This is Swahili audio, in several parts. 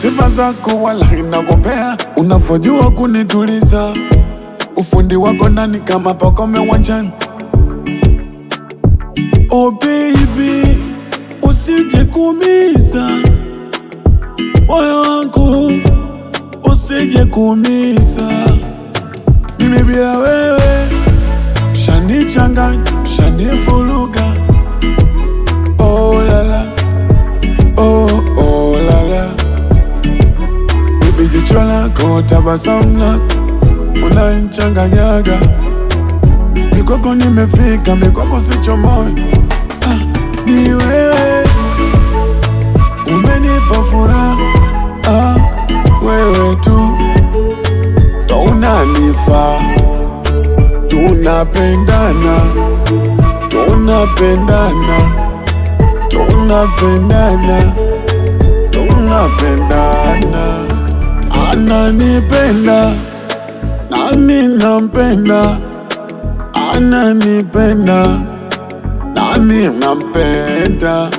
sifa zako wala inakopea, unavyojua kunituliza, ufundi wako ndani kama Pacome uwanjani. Oh baby, usije kuumiza moyo wangu, usije kuumiza. Mimi bila wewe shanichanganya, shanifuruga. Oh la la, oh oh la la. Baby jicho lako, tabasamu lako unanichanganyaga. Mikwako nimefika, mikwako sichomoi. Ni wewe umenipa furaha, wewe tu ndo unanifaa. Tunapendana, tunapendana, tunapendana, tunapendana. Ananipenda nami nampenda, ananipenda nami nampenda.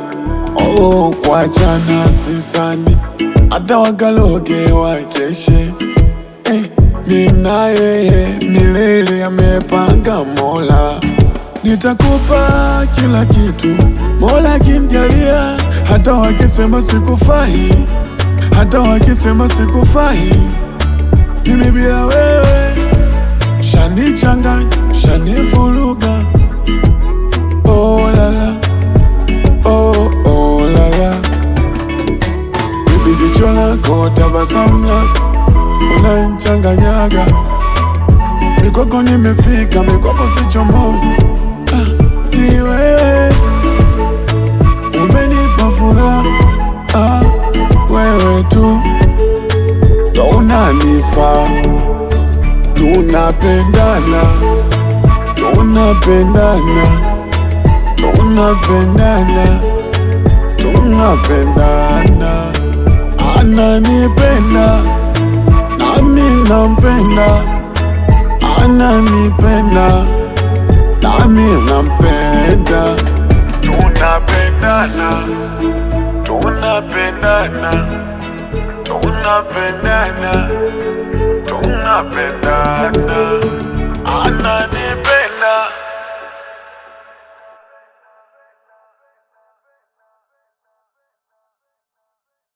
Oh, kuachana sisani, hata wakaloge wakeshe. Mimi na yeye milele amepanga Mola. Nitakupa kila kitu Mola kimjalia, hata wakisema sikufai, hata wakisema sikufai. Mimi bila wewe shanichanganya, shanifuruga. Oh la la, oh oh la la. Baby jicho lako, tabasamu lako unanichanganyaga. Mikwako nimefika, mikwako sichomoi. Ni wewe umenipa furaha, wewe tu ndo unanifaa. Tunapendana, tunapendana, tunapendana, tunapendana. Ananipenda nami nampenda, ananipenda nami nampenda. Tunapendana, tunapendana, tunapendana, tunapendana.